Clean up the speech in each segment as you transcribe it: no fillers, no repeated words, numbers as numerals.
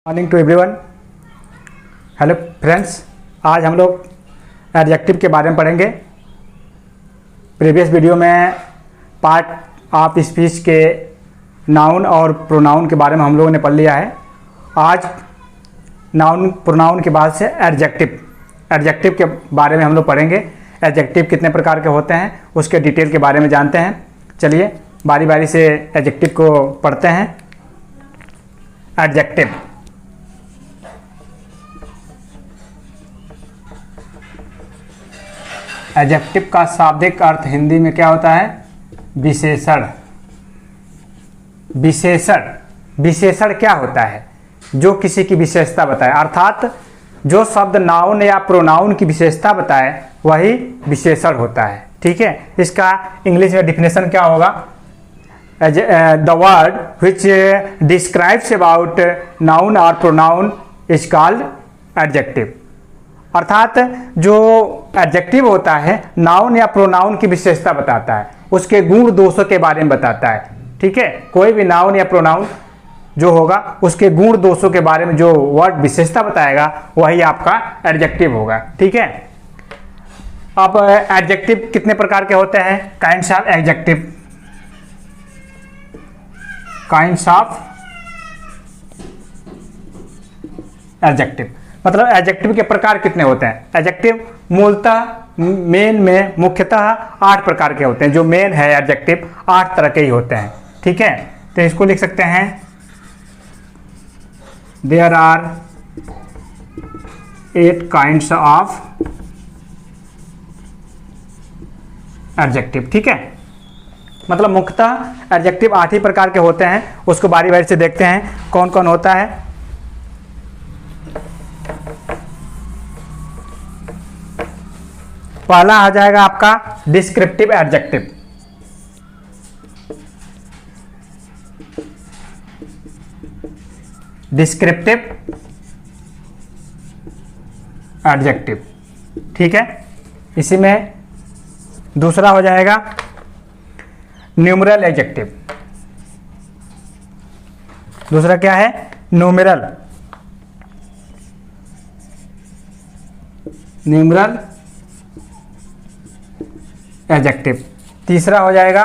Morning to everyone. Hello friends, आज हम लोग एडजेक्टिव के बारे में पढ़ेंगे। प्रीवियस वीडियो में पार्ट ऑफ स्पीच के नाउन और प्रोनाउन के बारे में हम लोगों ने पढ़ लिया है। आज नाउन प्रोनाउन के बाद से एडजेक्टिव के बारे में हम लोग पढ़ेंगे। एडजेक्टिव कितने प्रकार के होते हैं उसके डिटेल के बारे में जानते हैं। चलिए बारी बारी से एडजेक्टिव को पढ़ते हैं। एडजेक्टिव एडजेक्टिव का शाब्दिक अर्थ हिंदी में क्या होता है? विशेषण। विशेषण क्या होता है? जो किसी की विशेषता बताए, अर्थात जो शब्द नाउन या प्रोनाउन की विशेषता बताए वही विशेषण होता है। ठीक है, इसका इंग्लिश में डिफिनेशन क्या होगा? The word which describes about noun और प्रोनाउन इज कॉल्ड एडजेक्टिव। अर्थात जो एडजेक्टिव होता है नाउन या प्रोनाउन की विशेषता बताता है, उसके गुण दोषों के बारे में बताता है। ठीक है, कोई भी नाउन या प्रोनाउन जो होगा उसके गुण दोषों के बारे में जो वर्ड विशेषता बताएगा वही आपका एडजेक्टिव होगा। ठीक है, अब एडजेक्टिव कितने प्रकार के होते हैं? Kinds of adjective. Kinds of adjective मतलब एडजेक्टिव के प्रकार कितने होते हैं? एडजेक्टिव मूलतः मेन में मुख्यतः 8 प्रकार के होते हैं। जो मेन है एडजेक्टिव 8 तरह के ही होते हैं। ठीक है, तो इसको लिख सकते हैं there are 8 kinds of adjective. ठीक है, मतलब मुख्यतः एडजेक्टिव 8 ही प्रकार के होते हैं। उसको बारी बारी से देखते हैं कौन कौन होता है। पहला आ जाएगा आपका डिस्क्रिप्टिव एडजेक्टिव। Descriptive adjective. ठीक है, इसी में दूसरा हो जाएगा न्यूमरल एडजेक्टिव। दूसरा क्या है? Numeral adjective. तीसरा हो जाएगा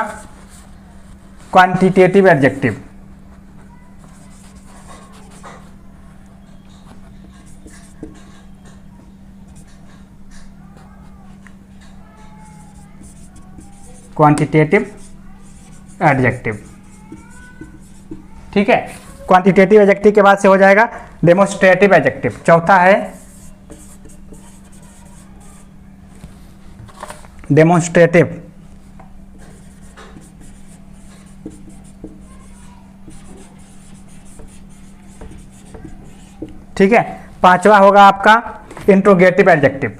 क्वांटिटेटिव एडजेक्टिव। Quantitative adjective. ठीक है, क्वांटिटेटिव एडजेक्टिव के बाद से हो जाएगा डेमोन्स्ट्रेटिव एडजेक्टिव। चौथा है डेमोन्स्ट्रेटिव। ठीक है, पांचवा होगा आपका इंट्रोगेटिव एडजेक्टिव।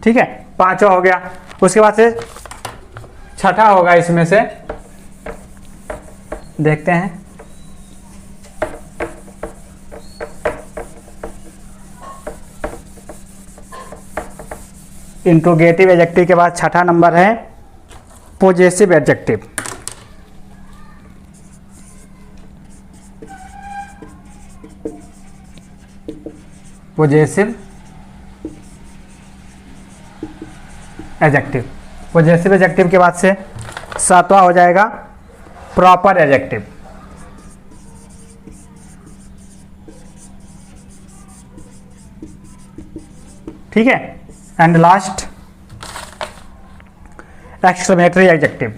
ठीक है, पांचवा हो गया। उसके बाद से छठा होगा, इसमें से देखते हैं। इंट्रोगेटिव एडजेक्टिव के बाद छठा नंबर है possessive adjective. Possessive adjective. Possessive adjective के बाद से सातवां हो जाएगा प्रॉपर एडजेक्टिव। ठीक है, एंड लास्ट एक्सक्लेमेटरी एडजेक्टिव।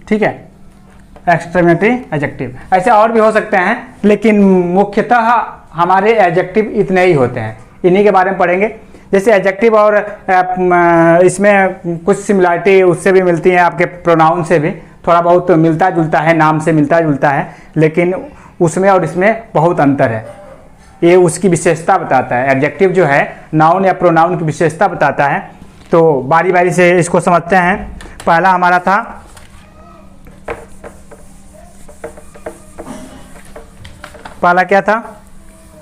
ठीक है, एक्सक्लेमेटरी एडजेक्टिव। ऐसे और भी हो सकते हैं, लेकिन मुख्यतः हमारे एडजेक्टिव इतने ही होते हैं। इन्हीं के बारे में पढ़ेंगे। जैसे एडजेक्टिव और इसमें कुछ सिमिलरिटी उससे भी मिलती है, आपके प्रोनाउन से भी थोड़ा बहुत मिलता जुलता है, नाम से मिलता जुलता है, लेकिन उसमें और इसमें बहुत अंतर है। ये उसकी विशेषता बताता है। एडजेक्टिव जो है नाउन या प्रोनाउन की विशेषता बताता है। तो बारी बारी से इसको समझते हैं। पहला हमारा था पहला क्या था?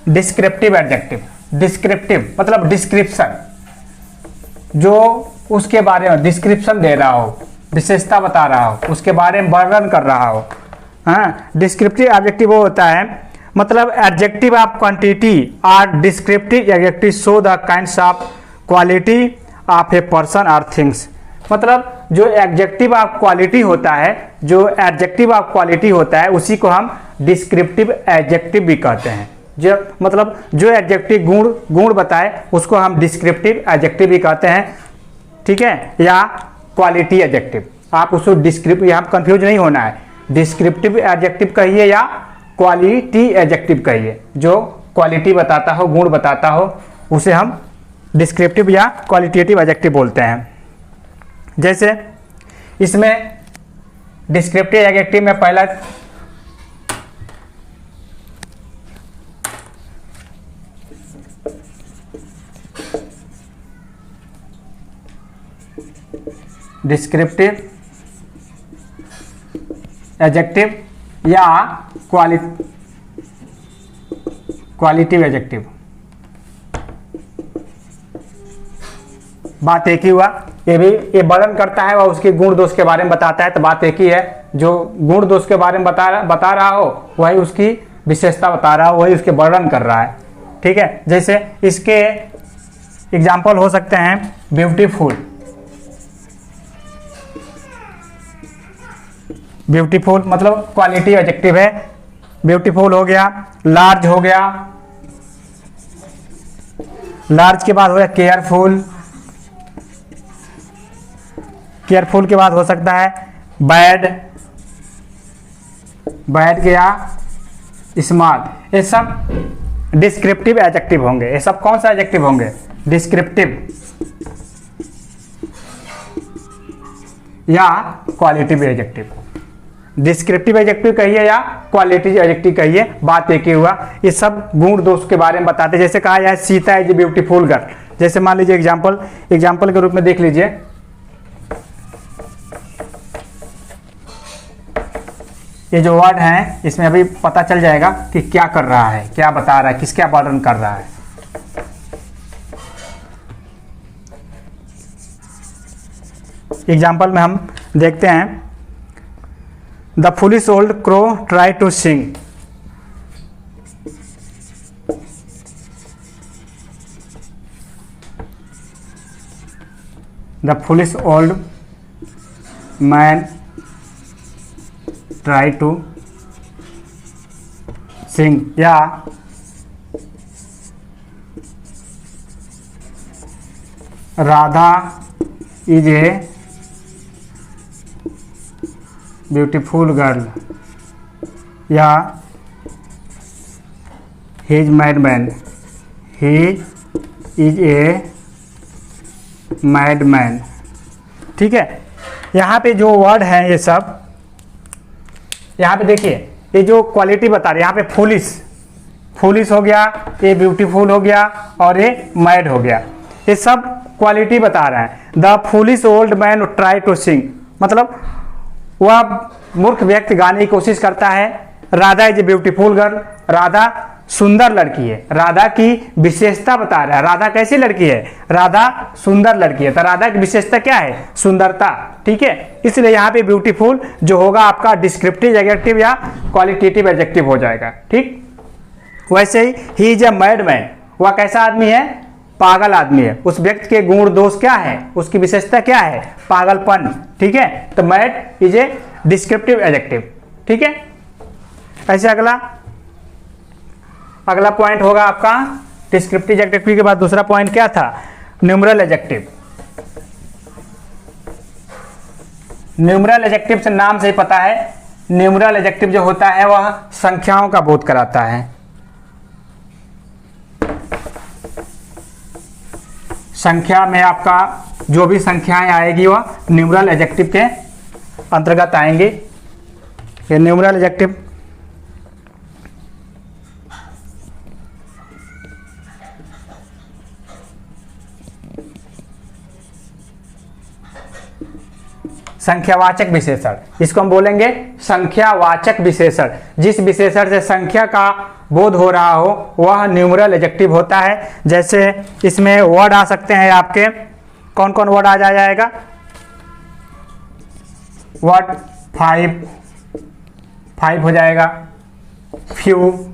Descriptive adjective. डिस्क्रिप्टिव मतलब डिस्क्रिप्शन, जो उसके बारे में डिस्क्रिप्शन दे रहा हो, विशेषता बता रहा हो, उसके बारे में वर्णन कर रहा हो। हाँ, डिस्क्रिप्टिव एडजेक्टिव वो होता है मतलब एडजेक्टिव ऑफ क्वांटिटी और descriptive adjective show the kinds of quality of a person और थिंग्स। मतलब जो एडजेक्टिव ऑफ क्वालिटी होता है, जो एडजेक्टिव ऑफ क्वालिटी होता है उसी को हम डिस्क्रिप्टिव एडजेक्टिव भी कहते हैं। जो मतलब जो एडजेक्टिव गुण बताए उसको हम डिस्क्रिप्टिव एडजेक्टिव भी कहते हैं, ठीक है, या क्वालिटी एडजेक्टिव। आप उसको डिस्क्रिप्टिव, यहाँ कंफ्यूज नहीं होना है, डिस्क्रिप्टिव एडजेक्टिव कहिए या क्वालिटी एडजेक्टिव कहिए। जो क्वालिटी बताता हो, गुण बताता हो, उसे हम डिस्क्रिप्टिव या क्वालिटेटिव एडजेक्टिव बोलते हैं। जैसे इसमें डिस्क्रिप्टिव एडजेक्टिव में पहला डिस्क्रिप्टिव एडजेक्टिव या क्वालिटिव एडजेक्टिव, बात एक ही हुआ। ये वर्णन करता है और उसके गुण दोष के बारे में बताता है, तो बात एक ही है। जो गुण दोष के बारे में बता रहा हो वही उसकी विशेषता बता रहा हो, वही उसके वर्णन कर रहा है, ठीक है। जैसे इसके एग्जाम्पल हो सकते हैं ब्यूटीफुल। ब्यूटीफुल मतलब क्वालिटी एडजेक्टिव है। ब्यूटीफुल हो गया, लार्ज हो गया, लार्ज के बाद हो गया केयरफुल, केयरफुल के बाद हो सकता है बैड, बैड गया स्मार्ट। ये सब डिस्क्रिप्टिव एडजेक्टिव होंगे। ये सब कौन सा एडजेक्टिव होंगे? डिस्क्रिप्टिव या क्वालिटिव एडजेक्टिव। डिस्क्रिप्टिव एडजेक्टिव कहिए या क्वालिटिव एडजेक्टिव कहिए, बात एक ही हुआ। ये सब गुण दोष के बारे में बताते हैं। जैसे कहा जाए Sita is a beautiful girl, जैसे मान लीजिए एग्जाम्पल के रूप में देख लीजिए। ये जो वर्ड है इसमें अभी पता चल जाएगा कि क्या कर रहा है, क्या बता रहा है, किसका वर्णन कर रहा है। एग्जाम्पल में हम देखते हैं the foolish old crow try to sing. The foolish old man try to sing, या Radha is a beautiful girl, या he is mad man, he is a mad man, ठीक है। यहाँ पे जो वर्ड हैं ये सब, यहाँ पे देखिए ये जो क्वालिटी बता रहे हैं, यहाँ पे फुलिश हो गया, ये ब्यूटीफुल हो गया और ये मैड हो गया। ये सब क्वालिटी बता रहे हैं। The foolish old man try to sing मतलब वह मूर्ख व्यक्ति गाने की कोशिश करता है। Radha is a beautiful girl, Radha सुंदर लड़की है। राधा की विशेषता बता रहा है। राधा कैसी लड़की है? राधा सुंदर लड़की है। तो राधा की विशेषता क्या है? सुंदरता, ठीक है। इसलिए यहाँ पे ब्यूटीफुल जो होगा आपका डिस्क्रिप्टिव एडजेक्टिव या क्वालिटेटिव एडजेक्टिव हो जाएगा, ठीक। वैसे ही इज ए मैड मैन, वह कैसा आदमी है? पागल आदमी है। उस व्यक्ति के गुण दोष क्या है? उसकी विशेषता क्या है? पागलपन, ठीक है। तो mad is a descriptive adjective, ठीक है। ऐसे अगला पॉइंट होगा आपका डिस्क्रिप्टिव एडजेक्टिव के बाद दूसरा पॉइंट क्या था? Numeral adjective. न्यूमरल एडजेक्टिव से नाम से ही पता है, न्यूमरल एडजेक्टिव जो होता है वह संख्याओं का बोध कराता है। संख्या में आपका जो भी संख्याएं आएगी वह न्यूमरल एडजेक्टिव के अंतर्गत आएंगे। ये न्यूमरल एडजेक्टिव संख्यावाचक विशेषण, इसको हम बोलेंगे संख्यावाचक विशेषण। जिस विशेषण से संख्या का बोध हो रहा हो वह न्यूमरल एडजेक्टिव होता है। जैसे इसमें वर्ड आ सकते हैं आपके, कौन कौन वर्ड आ जाएगा? वर्ड 5 हो जाएगा, फ्यू,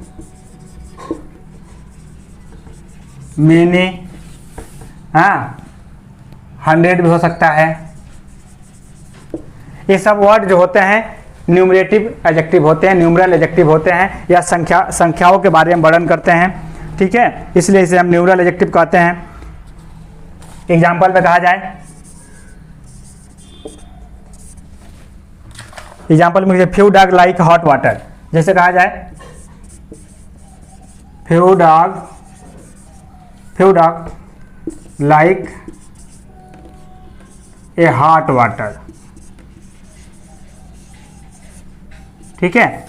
मेनी, 100 भी हो सकता है। ये सब वर्ड जो होते हैं न्यूमरेटिव एडजेक्टिव होते हैं, न्यूमरल एडजेक्टिव होते हैं, या संख्याओं के बारे में वर्णन करते हैं। ठीक है, इसलिए इसे हम न्यूमरल एडजेक्टिव कहते हैं। एग्जाम्पल में कहा जाए, एग्जाम्पल में few dog like hot water, जैसे कहा जाए few dog like a hot water. ठीक है,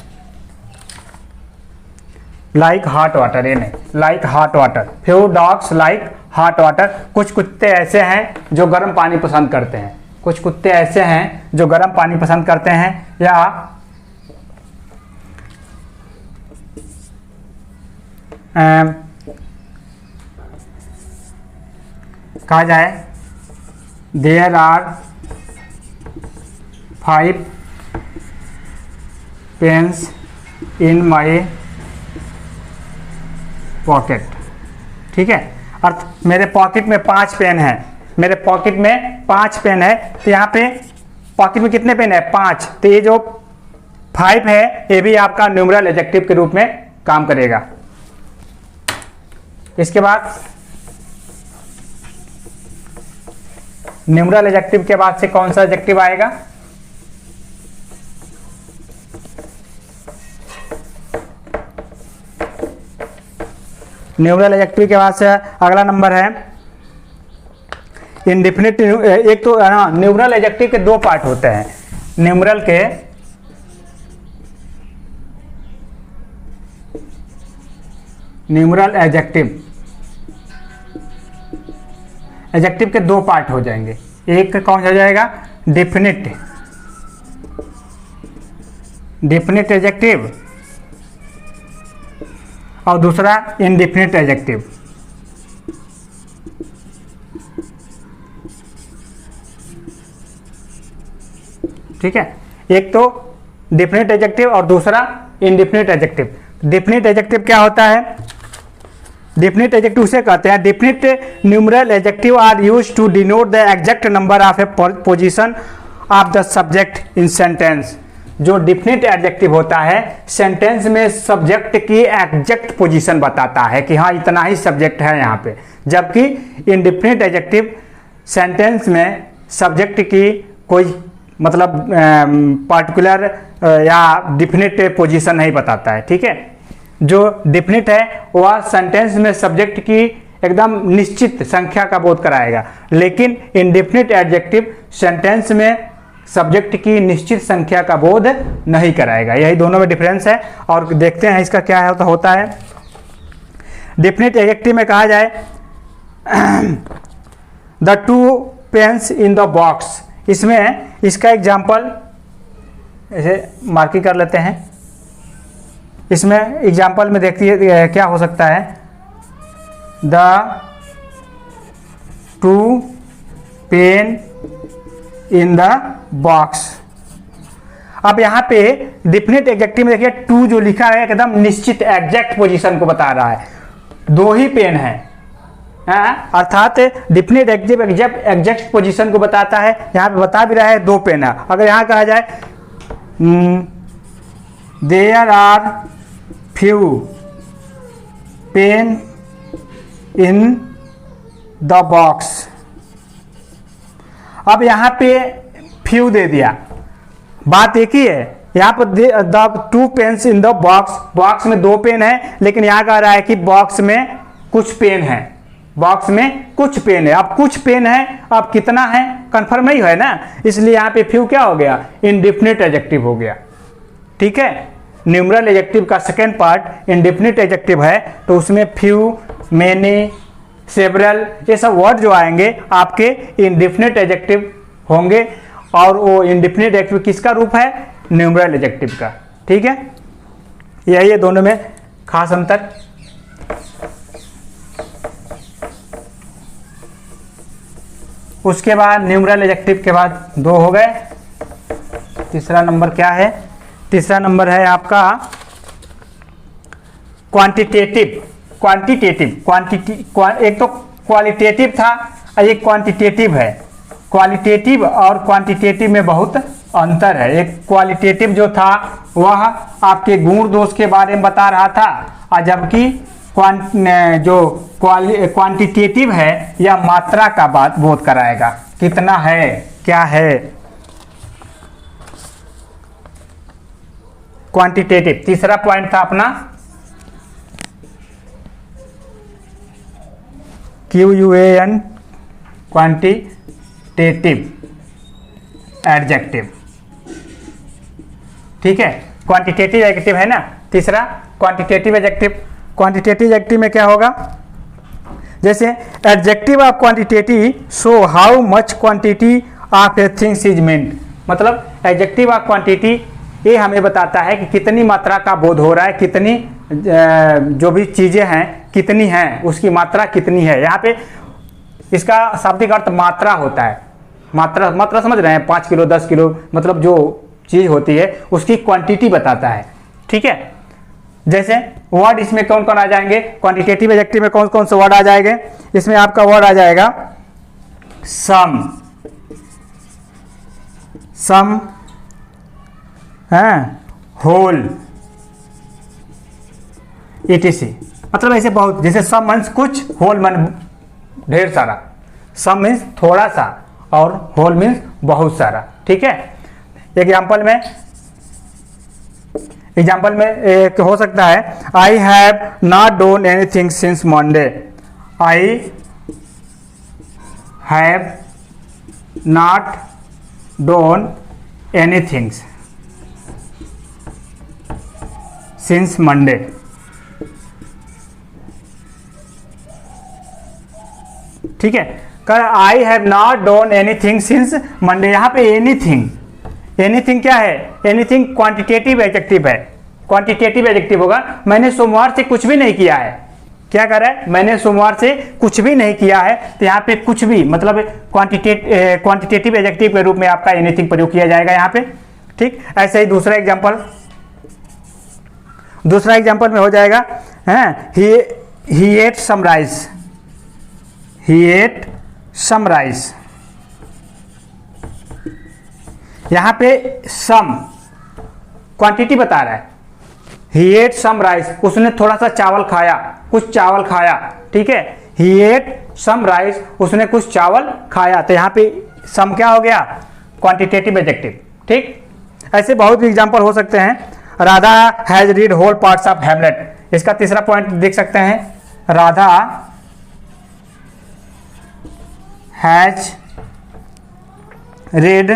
लाइक हॉट वाटर, ये नहीं, like hot water. Few dogs like hot water. कुछ कुत्ते ऐसे हैं जो गर्म पानी पसंद करते हैं, कुछ कुत्ते ऐसे हैं जो गर्म पानी पसंद करते हैं। या कहा जाए there are 5 pens in my pocket. ठीक है, अर्थ मेरे पॉकेट में 5 पेन है, मेरे पॉकेट में 5 पेन है। तो यहाँ पे पॉकेट में कितने पेन है? 5। तो ये जो 5 है ये भी आपका न्यूमरल एडजेक्टिव के रूप में काम करेगा। इसके बाद न्यूमरल एडजेक्टिव के बाद से कौन सा एडजेक्टिव आएगा? न्यूमरल एडजेक्टिव के बाद से अगला नंबर है इंडेफिनिट। एक तो न्यूमरल एडजेक्टिव के 2 पार्ट होते हैं। न्यूमरल एडजेक्टिव के 2 पार्ट हो जाएंगे। एक कौन सा हो जाएगा? डेफिनिट एडजेक्टिव, और दूसरा इंडेफिनिट एडजेक्टिव। ठीक है, एक तो डेफिनिट एडजेक्टिव और दूसरा इंडेफिनिट एडजेक्टिव। डेफिनिट एडजेक्टिव क्या होता है? डेफिनिट एडजेक्टिव उसे कहते हैं, definite numeral adjective are used to denote the exact number of a position of the subject in sentence. जो डेफिनिट एडजेक्टिव होता है सेंटेंस में सब्जेक्ट की एग्जैक्ट पोजीशन बताता है कि हाँ इतना ही सब्जेक्ट है यहाँ पे, जबकि इंडेफिनिट एडजेक्टिव सेंटेंस में सब्जेक्ट की कोई मतलब पार्टिकुलर या डेफिनिट पोजीशन नहीं बताता है। ठीक है, जो डेफिनिट है वह सेंटेंस में सब्जेक्ट की एकदम निश्चित संख्या का बोध कराएगा, लेकिन इंडेफिनिट एडजेक्टिव सेंटेंस में सब्जेक्ट की निश्चित संख्या का बोध नहीं कराएगा। यही दोनों में डिफरेंस है। और देखते हैं इसका क्या होता है। डेफिनिट एडजेक्टिव में कहा जाए the 2 pens in the box. इसमें इसका एग्जाम्पल ऐसे मार्किंग कर लेते हैं। इसमें एग्जाम्पल में देखिए क्या हो सकता है। The 2 pen in the box. अब यहाँ पे डेफिनिट एडजेक्टिव में देखिए 2 जो लिखा है एकदम निश्चित एग्जैक्ट पोजीशन को बता रहा है। 2 ही पेन है, अर्थात डेफिनिट एडजेक्टिव एग्जैक्ट पोजीशन को बताता है। यहाँ पे बता भी रहा है 2 पेन है। अगर यहाँ कहा जाए there are few pen in the box. अब यहाँ पे फ्यू दे दिया, बात एक ही है। यहाँ पर the 2 pens in the box, box में 2 पेन है, लेकिन यहाँ कह रहा है कि बॉक्स में कुछ पेन है, बॉक्स में कुछ पेन है। अब कुछ पेन है, अब कितना है कंफर्म नहीं है ना, इसलिए यहाँ पे फ्यू क्या हो गया? इंडेफिनिट एडजेक्टिव हो गया। ठीक है, न्यूमरल एडजेक्टिव का सेकेंड पार्ट इंडेफिनिट एडजेक्टिव है, तो उसमें फ्यू, मेनी, सेवरल ये सब वर्ड जो आएंगे आपके इंडेफिनिट एडजेक्टिव होंगे। और वो इंडिफिनिट एडजेक्टिव किसका रूप है? न्यूमरल एडजेक्टिव का। ठीक है, यही है दोनों में खास अंतर। उसके बाद न्यूमरल एडजेक्टिव के बाद दो हो गए। तीसरा नंबर क्या है? तीसरा नंबर है आपका क्वांटिटेटिव। एक तो क्वालिटेटिव था और एक क्वांटिटेटिव है। क्वालिटेटिव और क्वांटिटेटिव में बहुत अंतर है। एक क्वालिटेटिव जो था वह आपके गुण दोष के बारे में बता रहा था, और जबकि जो क्वांटिटेटिव है यह मात्रा का बात बोध कराएगा, कितना है, क्या है। क्वांटिटेटिव तीसरा पॉइंट था अपना QUAN, क्वांटिटेटिव एडजेक्टिव। ठीक है, क्वांटिटेटिव एडजेक्टिव है ना तीसरा, क्वांटिटेटिव एडजेक्टिव। क्वांटिटेटिव एडजेक्टिव में क्या होगा? जैसे adjective of quantitative show how much quantity of A things is meant. मतलब एडजेक्टिव ऑफ क्वांटिटी ये हमें बताता है कि कितनी मात्रा का बोध हो रहा है, कितनी जो भी चीज़ें हैं कितनी हैं, उसकी मात्रा कितनी है। यहाँ पे इसका शाब्दिक अर्थ मात्रा होता है। मात्रा समझ रहे हैं? 5 किलो 10 किलो, मतलब जो चीज़ होती है उसकी क्वांटिटी बताता है। ठीक है, जैसे वर्ड इसमें कौन कौन आ जाएंगे? क्वांटिटेटिव एडजेक्टिव में कौन कौन से वर्ड आ जाएंगे? इसमें आपका वर्ड आ जाएगा सम, होल, etc। मतलब ऐसे बहुत, जैसे सम मीन्स कुछ, होल मीन्स ढेर सारा। सम मीन्स थोड़ा सा और होल मीन्स बहुत सारा। ठीक है, एग्जाम्पल में एक हो सकता है I have not done anything since Monday. I have not done anything since Monday. ठीक है, कर I have not done anything since Monday. यहाँ पे एनीथिंग क्या है? एनीथिंग क्वांटिटेटिव एडजेक्टिव है। क्वांटिटेटिव एडजेक्टिव होगा मैंने सोमवार से कुछ भी नहीं किया है। क्या कर रहा है? मैंने सोमवार से कुछ भी नहीं किया है। तो यहाँ पे कुछ भी मतलब क्वांटिटेटिव एडजेक्टिव के रूप में आपका एनीथिंग प्रयोग किया जाएगा यहाँ पे। ठीक, ऐसे ही दूसरा एग्जाम्पल में हो जाएगा he ate some rice. He ate some rice. यहाँ पे सम क्वांटिटी बता रहा है। ही एट सम राइस, उसने थोड़ा सा चावल खाया, कुछ चावल खाया। ठीक है, ही एट सम राइस, उसने कुछ चावल खाया। तो यहाँ पे सम क्या हो गया? Quantitative adjective. ठीक, ऐसे बहुत एग्जाम्पल हो सकते हैं। Radha has read whole parts of Hamlet. इसका तीसरा पॉइंट देख सकते हैं। Radha has read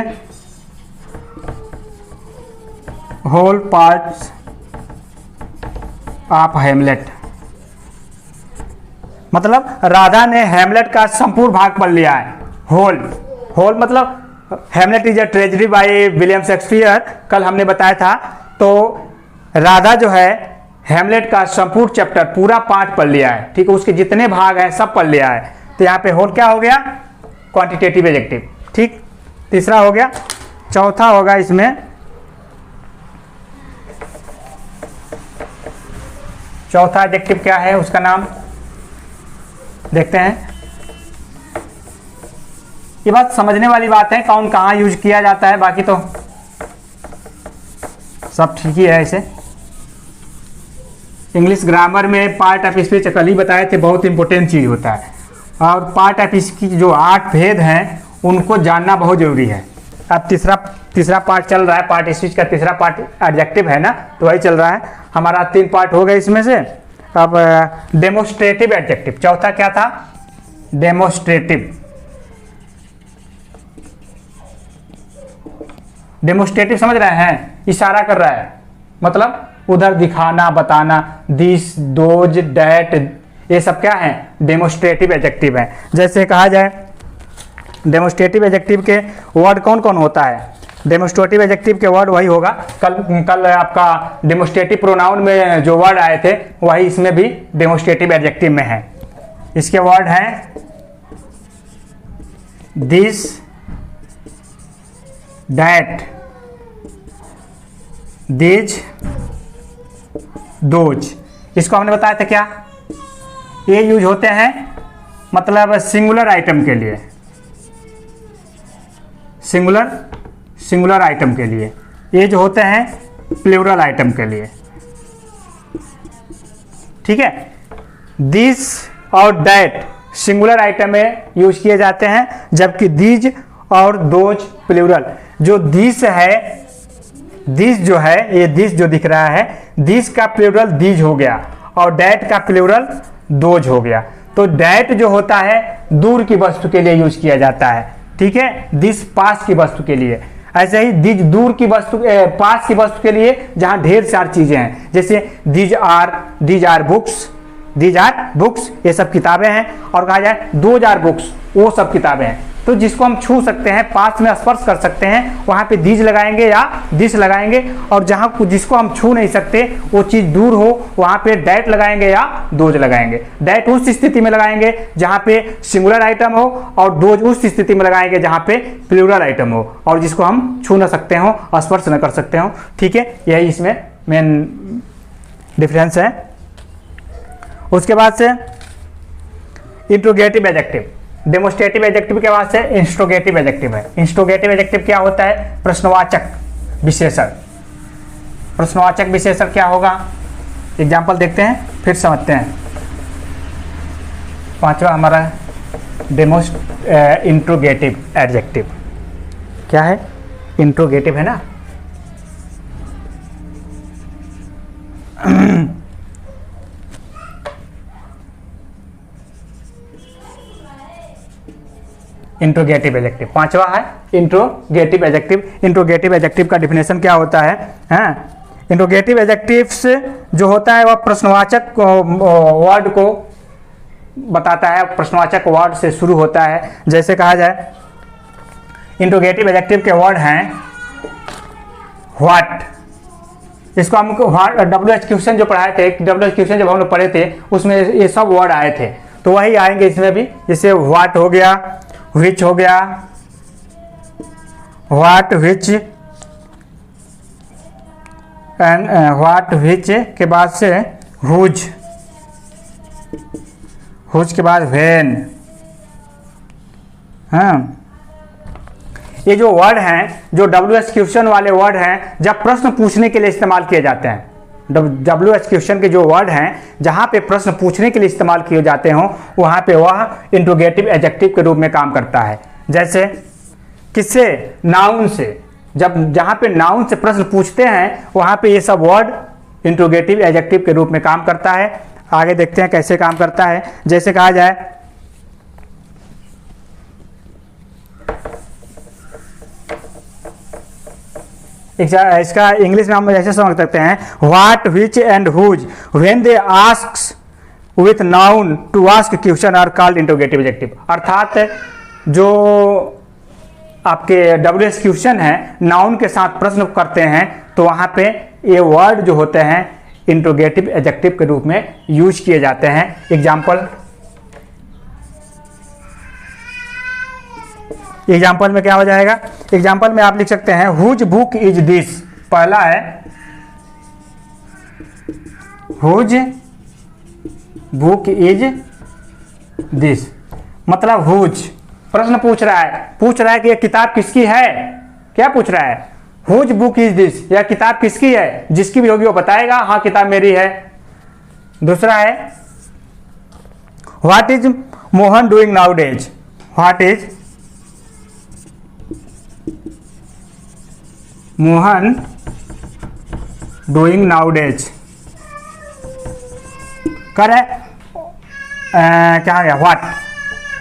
whole parts of Hamlet. मतलब राधा ने हेमलेट का संपूर्ण भाग पढ़ लिया है। होल मतलब Hamlet is a tragedy by William Shakespeare, कल हमने बताया था। तो राधा जो है हेमलेट का संपूर्ण चैप्टर पूरा पाठ पढ़ लिया है। ठीक है, उसके जितने भाग हैं सब पढ़ लिया है। तो यहाँ पे होल क्या हो गया? Quantitative adjective. ठीक, तीसरा हो गया। चौथा होगा इसमें, चौथा एडजेक्टिव क्या है? उसका नाम देखते हैं। ये बात समझने वाली बात है, कौन कहाँ यूज किया जाता है, बाकी तो सब ठीक ही है। ऐसे इंग्लिश ग्रामर में पार्ट ऑफ स्पीच कल ही बताए थे, बहुत इंपॉर्टेंट चीज़ होता है। और पार्ट ऑफ स्पीच की जो 8 भेद हैं उनको जानना बहुत जरूरी है। अब तीसरा पार्ट चल रहा है, पार्ट ऑफ स्पीच का तीसरा पार्ट एडजेक्टिव है ना, तो वही चल रहा है। हमारा 3 पार्ट हो गए इसमें से। अब डेमोस्ट्रेटिव एडजेक्टिव, चौथा क्या था? डेमोस्ट्रेटिव। डेमोस्ट्रेटिव समझ रहे हैं? इशारा कर रहा है, मतलब उधर दिखाना, बताना। दिस, दोज, डैट, ये सब क्या है? डेमोस्ट्रेटिव एडजेक्टिव है। जैसे कहा जाए डेमोस्ट्रेटिव एडजेक्टिव के वर्ड कौन कौन होता है? डेमोस्ट्रेटिव एडजेक्टिव के वर्ड वही होगा, कल आपका डेमोस्ट्रेटिव प्रोनाउन में जो वर्ड आए थे वही इसमें भी डेमोस्ट्रेटिव एडजेक्टिव में है। इसके वर्ड हैं दिस, दैट, दिज, दोज। इसको हमने बताया था क्या, ये यूज होते हैं मतलब सिंगुलर आइटम के लिए, सिंगुलर आइटम के लिए। ये जो होते हैं प्लूरल आइटम के लिए, ठीक है। दिस और दैट सिंगुलर आइटम में यूज किए जाते हैं, जबकि दीज और दोज प्लूरल। जो दिस है, दिस जो है, ये दिस जो दिख रहा है, दिस का प्लूरल दीज हो गया और दैट का प्लूरल दोज हो गया। तो दैट जो होता है दूर की वस्तु के लिए यूज किया जाता है, ठीक है। दिस पास की वस्तु के लिए। ऐसे ही दिज दूर की वस्तु, पास की वस्तु के लिए जहां ढेर सारी चीजें हैं, जैसे दीज आर बुक्स, ये सब किताबें हैं। और कहा जाए दोज आर बुक्स, वो सब किताबें हैं। तो जिसको हम छू सकते हैं, पास में स्पर्श कर सकते हैं, वहां पे दीज लगाएंगे या दिस लगाएंगे। और जहां जिसको हम छू नहीं सकते, वो चीज दूर हो, वहां पे दैट लगाएंगे या दोज लगाएंगे। दैट उस स्थिति में लगाएंगे जहां पे सिंगुलर आइटम हो, और दोज उस स्थिति में लगाएंगे जहां पे प्लूरल आइटम हो और जिसको हम छू ना सकते हो, स्पर्श न कर सकते हो, ठीक है। यही इसमें मेन डिफरेंस है। उसके बाद से इंट्रोगेटिव एडजेक्टिव। डेमोस्ट्रेटिव एडजेक्टिव के बाद से इंस्ट्रोगेटिव एडजेक्टिव है। इंस्ट्रोगेटिव एडजेक्टिव क्या होता है? प्रश्नवाचक विशेषण। प्रश्नवाचक विशेषण क्या होगा? एग्जाम्पल देखते हैं, फिर समझते हैं। पांचवा हमारा इंट्रोगेटिव एडजेक्टिव क्या है? इंट्रोगेटिव है ना। इंट्रोगेटिव एडजेक्टिव पांचवा है इंट्रोगेटिव एडजेक्टिव। इंट्रोगेटिव एडजेक्टिव का डिफिनेशन क्या होता है? इंट्रोगेटिव एडजेक्टिव्स जो होता है वह प्रश्नवाचक वर्ड को बताता है, प्रश्नवाचक वर्ड से शुरू होता है। जैसे कहा जाए, इंट्रोगेटिव एडजेक्टिव के वर्ड हैं व्हाट। इसको हम WH क्वेश्चन जो पढ़ाए थे, WH क्वेश्चन जब हम लोग पढ़े थे उसमें ये सब वर्ड आए थे, तो वही आएंगे इसमें भी। जैसे व्हाट हो गया, which हो गया, what which and what which के बाद से whose के बाद when। हाँ, ये जो वर्ड हैं, जो WH क्वेश्चन वाले वर्ड हैं, जब प्रश्न पूछने के लिए इस्तेमाल किए जाते हैं। WH क्वेश्चन के जो वर्ड हैं, जहां पे प्रश्न पूछने के लिए इस्तेमाल किए जाते हों, वहां पे वह इंट्रोगेटिव एडजेक्टिव के रूप में काम करता है। जैसे किससे? नाउन से। जहां पे नाउन से प्रश्न पूछते हैं, वहां पे ये सब वर्ड इंट्रोगेटिव एडजेक्टिव के रूप में काम करता है। आगे देखते हैं कैसे काम करता है। जैसे कहा जाए, इसका इंग्लिश में हम ऐसे समझ सकते हैं, what, which and whose when they asks with noun to ask question are called interrogative adjective. अर्थात जो आपके WH क्वेश्चन है, नाउन के साथ प्रश्न करते हैं, तो वहां पे ये वर्ड जो होते हैं इंट्रोगेटिव एडजेक्टिव के रूप में यूज किए जाते हैं। एग्जाम्पल में क्या हो जाएगा? एग्जाम्पल में आप लिख सकते हैं हुज बुक इज दिस। पहला है हुज बुक इज दिस, मतलब हुज प्रश्न पूछ रहा है कि यह किताब किसकी है। क्या पूछ रहा है? हुज बुक इज दिस, यह किताब किसकी है। जिसकी भी होगी वो बताएगा हाँ किताब मेरी है। दूसरा है what is Mohan doing now days. What is Mohan doing now days. कर है क्या आ गया?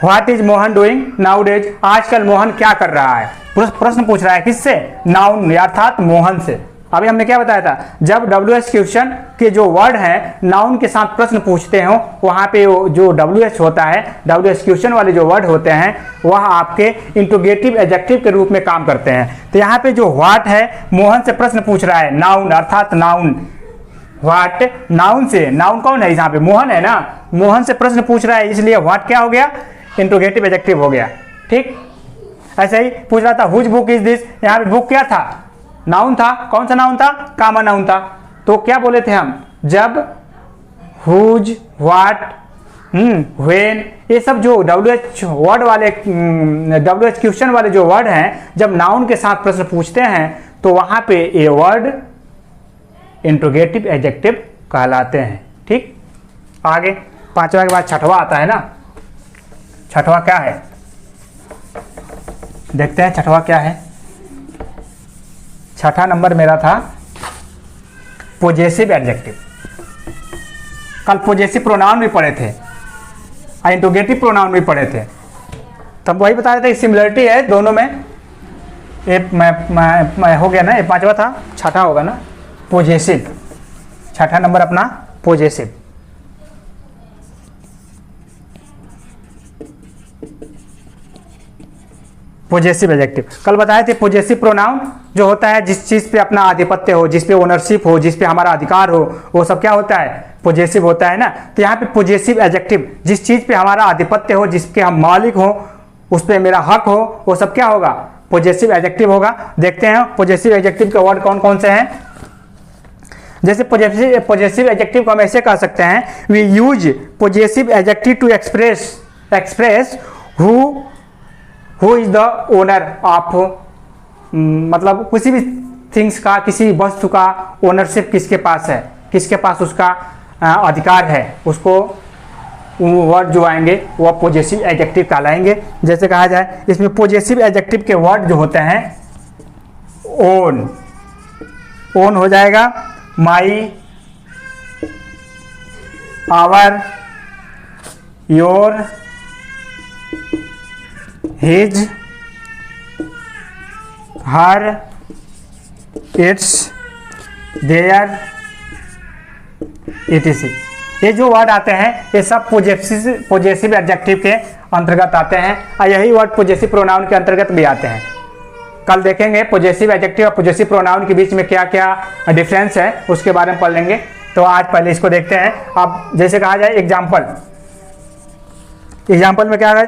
What is Mohan doing now days. आजकल मोहन क्या कर रहा है। प्रश्न पूछ रहा है किससे? नाउन अर्थात मोहन से। अभी हमने क्या बताया था, जब WH क्वेश्चन के जो वर्ड हैं नाउन के साथ प्रश्न पूछते हो, वहाँ पे जो WH होता है, WH क्वेश्चन वाले जो वर्ड होते हैं वह आपके इंट्रोगेटिव एडजेक्टिव के रूप में काम करते हैं। तो यहाँ पे जो व्हाट है, मोहन से प्रश्न पूछ रहा है, नाउन अर्थात नाउन, व्हाट नाउन से, नाउन कौन है यहाँ पे, मोहन है ना, मोहन से प्रश्न पूछ रहा है, इसलिए व्हाट क्या हो गया, इंट्रोगेटिव एडजेक्टिव हो गया। ठीक, ऐसे ही पूछ रहा था हुज बुक इज दिस, यहाँ पे बुक क्या था, नाउन था, कौन सा नाउन था, कॉमन नाउन था। तो क्या बोले थे हम, जब हुज, व्हाट, व्हेन, ये सब जो WH वर्ड वाले, WH क्वेश्चन वाले जो वर्ड हैं, जब नाउन के साथ प्रश्न पूछते हैं तो वहां पे ये वर्ड इंट्रोगेटिव एडजेक्टिव कहलाते हैं। ठीक, आगे पांचवा के बाद छठवा आता है ना, छठवा क्या है, देखते हैं छठवा क्या है। छठा नंबर मेरा था पोजेसिव एडजेक्टिव। कल पोजेसिव प्रोनाउन भी पढ़े थे, इंट्रोगेटिव प्रोनाउन भी पढ़े थे, तब वही बता रहे थे सिमिलरिटी है दोनों में। ये मैं हो गया ना, ये पांचवा था, छठा होगा ना पोजेसिव, छठा नंबर अपना पोजेसिव। पोजेसिव एडजेक्टिव कल बताए थे। पोजेसिव प्रोनाउन जो होता है जिस चीज पे अपना आधिपत्य हो, जिस पे ओनरशिप हो, जिस पे हमारा अधिकार हो, वो सब क्या होता है, पोजेसिव होता है ना। तो यहाँ पे पोजेसिव एडजेक्टिव जिस चीज पे हमारा आधिपत्य हो, जिसके हम मालिक हो, उस पे मेरा हक हो, वो सब क्या होगा, पोजेसिव एडजेक्टिव होगा। देखते हैं पोजेसिव एडजेक्टिव के वर्ड कौन कौन से हैं। जैसे पोजेसिव एडजेक्टिव को हम ऐसे कह सकते हैं, we use possessive adjective to express who is the owner of, मतलब किसी भी थिंग्स का, किसी वस्तु का ओनरशिप किसके पास है, किसके पास उसका अधिकार है, उसको वर्ड जो आएंगे वह पोजेसिव एडजेक्टिव कहलाएंगे। जैसे कहा जाए इसमें पोजेसिव एडजेक्टिव के वर्ड जो होते हैं, ओन, ओन हो जाएगा, my, our, your, his, her, its, their, etc। ये जो वर्ड आते हैं ये सब पोजेसिव एडजेक्टिव के अंतर्गत आते हैं, और यही वर्ड पोजेसिव प्रोनाउन के अंतर्गत भी आते हैं। कल देखेंगे पोजेसिव एडजेक्टिव और पोजेसिव प्रोनाउन के बीच में क्या क्या डिफरेंस है, उसके बारे में पढ़ लेंगे। तो आज पहले इसको देखते हैं। अब जैसे कहा जाए एग्जाम्पल में क्या है,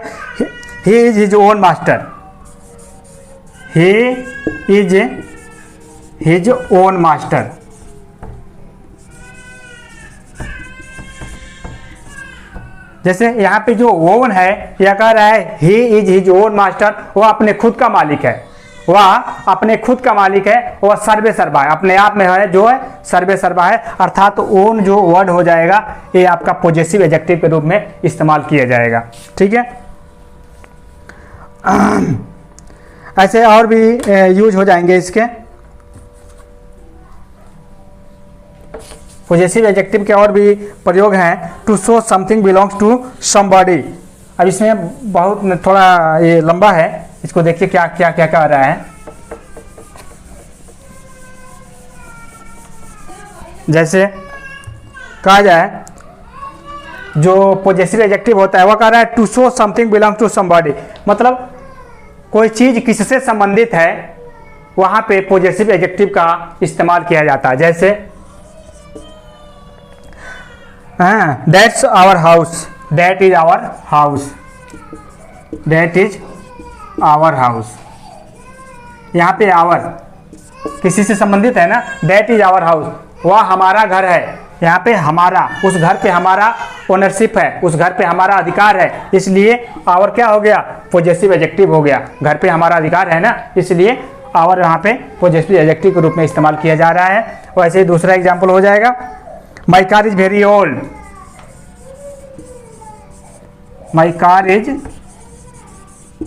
he is his own master, he is his own master. जैसे यहाँ पे जो ओन है यह कह रहा है he is his own master, वह अपने खुद का मालिक है, वह अपने खुद का मालिक है, वह सर्वे सर्वा है, अपने आप में है जो है सर्वे सर्वा है। अर्थात ओन जो वर्ड हो जाएगा ये आपका पोजेसिव एडजेक्टिव के रूप में इस्तेमाल किया जाएगा। ठीक है, ऐसे और भी यूज हो जाएंगे इसके पोजेसिव एडजेक्टिव के और भी प्रयोग हैं। To show something belongs to somebody. अब इसमें बहुत थोड़ा ये लंबा है, इसको देखिए क्या क्या क्या कह रहा है। जैसे कहा जाए जो पोजेसिव एडजेक्टिव होता है वह कह रहा है to show something belongs to somebody, मतलब कोई चीज किससे संबंधित है वहां पे पोजेसिव एडजेक्टिव का इस्तेमाल किया जाता है। जैसे that's our house, that is our house, that is our house. यहाँ पे आवर किसी से संबंधित है ना, दैट इज आवर हाउस, वह हमारा घर है। यहाँ पे हमारा, उस घर पे हमारा ओनरशिप है, उस घर पे हमारा अधिकार है, इसलिए आवर क्या हो गया, पोजेसिव एडजेक्टिव हो गया। घर पे हमारा अधिकार है ना, इसलिए आवर यहाँ पे पोजेसिव एडजेक्टिव के रूप में इस्तेमाल किया जा रहा है। वैसे ही दूसरा एग्जाम्पल हो जाएगा, my car is very old, my car is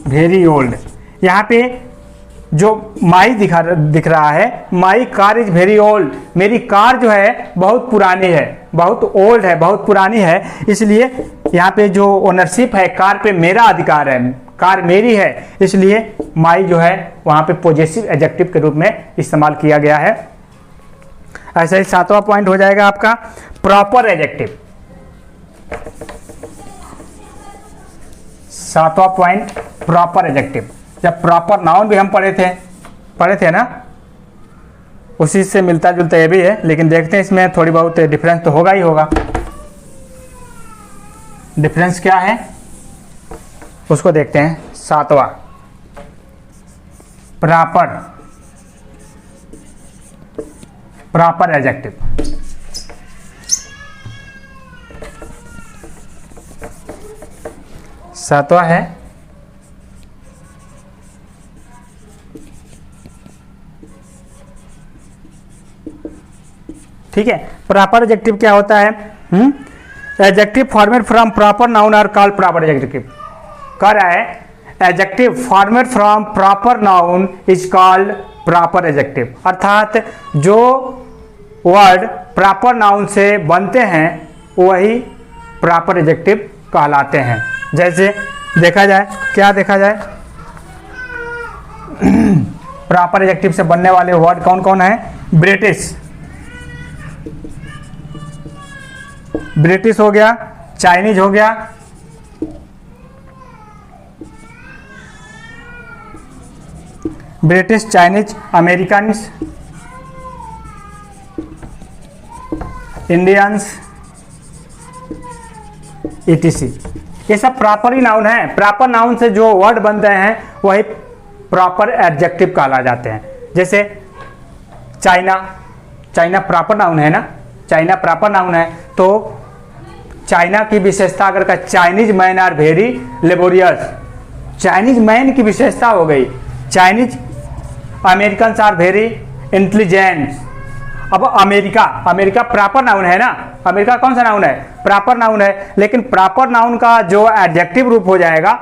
very old. यहाँ पे जो माई दिख रहा है, my car is very old, मेरी कार जो है बहुत पुरानी है, बहुत ओल्ड है, बहुत पुरानी है, इसलिए यहाँ पे जो ओनरशिप है कार पे मेरा अधिकार है, कार मेरी है, इसलिए माई जो है वहाँ पे पोजेसिव एडजेक्टिव के रूप में इस्तेमाल किया गया है। ऐसा ही 7वां पॉइंट हो जाएगा आपका प्रॉपर एडजेक्टिव। 7वां पॉइंट प्रॉपर एडजेक्टिव। जब प्रॉपर नाउन भी हम पढ़े थे ना, उसी से मिलता जुलता ये भी है, लेकिन देखते हैं इसमें थोड़ी बहुत डिफरेंस तो होगा ही होगा। डिफरेंस क्या है उसको देखते हैं। 7वां प्रॉपर एडजेक्टिव। सातवां है ठीक है। प्रॉपर एडजेक्टिव क्या होता है? Adjective format from proper noun are called proper adjective. कह रहा है adjective format from proper noun is called proper adjective. अर्थात जो वर्ड प्रॉपर नाउन से बनते हैं वही प्रॉपर एडजेक्टिव कहलाते हैं। जैसे देखा जाए, क्या देखा जाए, प्रॉपर एडजेक्टिव से बनने वाले वर्ड कौन कौन है? ब्रिटिश हो गया, चाइनीज हो गया, British, Chinese, Americans, Indians, etc। ये सब प्रॉपर ही नाउन है। प्रॉपर नाउन से जो वर्ड बनते हैं वही प्रॉपर एडजेक्टिव कहला जाते हैं। जैसे चाइना प्रॉपर नाउन है ना, चाइना प्रॉपर नाउन है, तो चाइना की विशेषता अगर का Chinese man are very laborious, Chinese man की विशेषता हो गई। Chinese American are very intelligent. अब अमेरिका प्रॉपर नाउन है ना, अमेरिका कौन सा नाउन है? प्रॉपर नाउन है। लेकिन प्रॉपर नाउन का जो एडजेक्टिव रूप हो जाएगा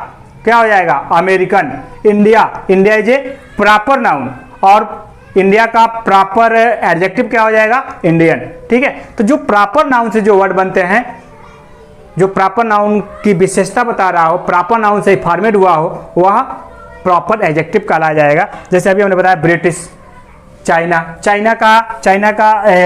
क्या हो जाएगा? American. India is a proper noun और इंडिया का प्रॉपर एडजेक्टिव क्या हो जाएगा? इंडियन। ठीक है। तो जो प्रॉपर नाउन से जो वर्ड बनते हैं, जो प्रॉपर नाउन की विशेषता बता रहा हो, प्रॉपर नाउन से फॉर्मेट हुआ हो, वह प्रॉपर एडजेक्टिव कहलाया जाएगा। जैसे अभी हमने बताया ब्रिटिश, चाइना का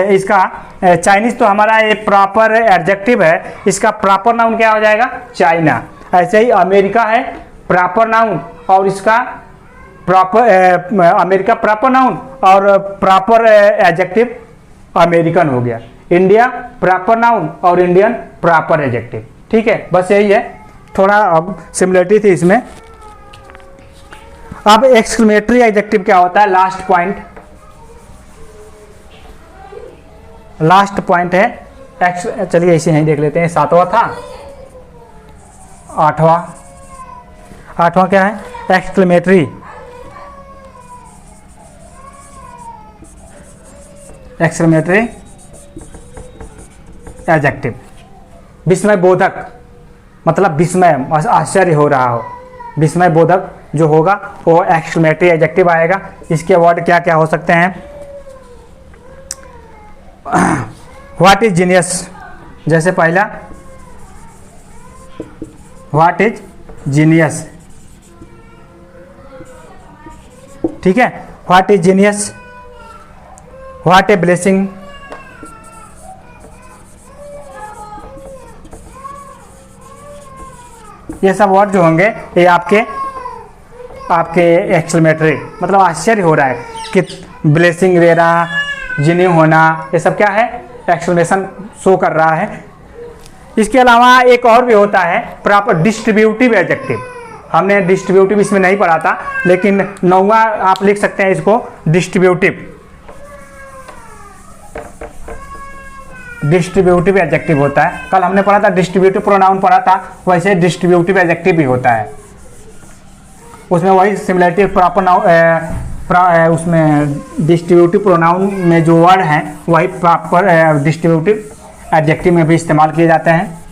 इसका चाइनीज तो हमारा ये प्रॉपर एडजेक्टिव है, इसका प्रॉपर नाउन क्या हो जाएगा? चाइना। ऐसे ही अमेरिका है प्रॉपर नाउन और इसका अमेरिका प्रॉपर नाउन और प्रॉपर एडजेक्टिव अमेरिकन हो गया। इंडिया प्रॉपर नाउन और इंडियन प्रॉपर एडजेक्टिव। ठीक है, बस यही है, थोड़ा अब सिमिलरिटी थी इसमें। अब एक्सक्लेमेटरी एडजेक्टिव क्या होता है? लास्ट पॉइंट है चलिए इसे यहीं देख लेते हैं। 7वां था, 8वां क्या है? Exclamatory adjective. विस्मय बोधक, मतलब विस्मय, आश्चर्य हो रहा हो, विस्मय बोधक जो होगा वो एक्सक्लेमेटरी एडजेक्टिव आएगा। इसके वर्ड क्या क्या हो सकते हैं? व्हाट इज जीनियस, जैसे पहला व्हाट इज जीनियस। ठीक है, what is genius, what a blessing, ये सब वर्ड जो होंगे ये आपके एक्सक्लेमेटरी, मतलब आश्चर्य हो रहा है कि ब्लेसिंग देना, जिन्हें होना, ये सब क्या है? एक्सक्लेमेशन शो कर रहा है। इसके अलावा एक और भी होता है प्रॉपर डिस्ट्रीब्यूटिव एडजेक्टिव। हमने डिस्ट्रीब्यूटिव इसमें नहीं पढ़ा था, लेकिन 9वां आप लिख सकते हैं इसको, डिस्ट्रीब्यूटिव एडजेक्टिव होता है। कल हमने पढ़ा था डिस्ट्रीब्यूटिव प्रोनाउन पढ़ा था, वैसे डिस्ट्रीब्यूटिव एडजेक्टिव भी होता है। उसमें वही सिमिलरिटी प्रॉपर नाउन उसमें डिस्ट्रीब्यूटिव प्रोनाउन में जो वर्ड हैं वही प्रॉपर डिस्ट्रीब्यूटिव एडजेक्टिव में भी इस्तेमाल किए जाते हैं।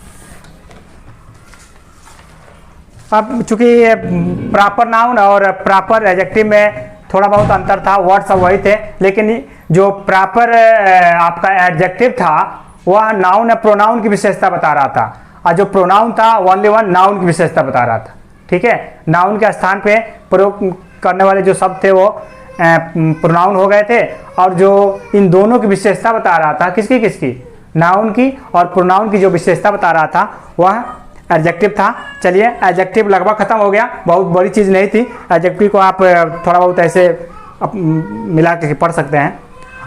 अब चूंकि प्रॉपर नाउन और प्रॉपर एडजेक्टिव में थोड़ा बहुत अंतर था, वर्ड सब वही थे, लेकिन जो प्रॉपर आपका एडजेक्टिव था वह नाउन या प्रोनाउन की विशेषता बता रहा था, और जो प्रोनाउन था ओनली वन नाउन की विशेषता बता रहा था। ठीक है, नाउन के स्थान पे प्रयोग करने वाले जो शब्द थे वो प्रोनाउन हो गए थे, और जो इन दोनों की विशेषता बता रहा था, किसकी किसकी, नाउन की और प्रोनाउन की जो विशेषता बता रहा था वह एडजेक्टिव था। चलिए एडजेक्टिव लगभग खत्म हो गया, बहुत बड़ी चीज़ नहीं थी। एडजेक्टिव को आप थोड़ा बहुत ऐसे मिला के पढ़ सकते हैं।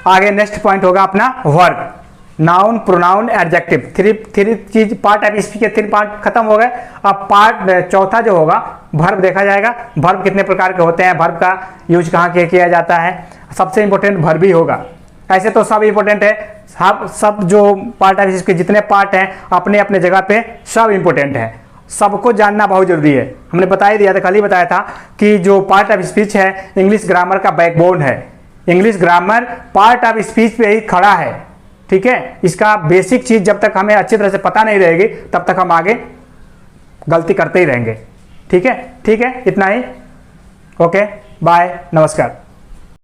आगे नेक्स्ट पॉइंट होगा अपना verb, noun pronoun adjective, three चीज पार्ट ऑफ स्पीच के 3 पार्ट खत्म हो गए। अब पार्ट चौथा जो होगा वर्ब देखा जाएगा। वर्ब कितने प्रकार के होते हैं, वर्ब का यूज कहाँ किया जाता है, सबसे इंपॉर्टेंट वर्ब ही होगा। ऐसे तो सब इंपॉर्टेंट है, सब जो पार्ट ऑफ स्पीच के जितने पार्ट हैं अपने अपने जगह पे सब इंपॉर्टेंट है, सबको जानना बहुत जरूरी है। हमने बता ही दिया था, कल ही बताया था कि जो पार्ट ऑफ स्पीच है इंग्लिश ग्रामर का बैकबोन है। English grammar part of speech पे ही खड़ा है, ठीक है। इसका बेसिक चीज जब तक हमें अच्छी तरह से पता नहीं रहेगी तब तक हम आगे गलती करते ही रहेंगे, ठीक है। ठीक है, इतना ही। ओके, बाय, नमस्कार।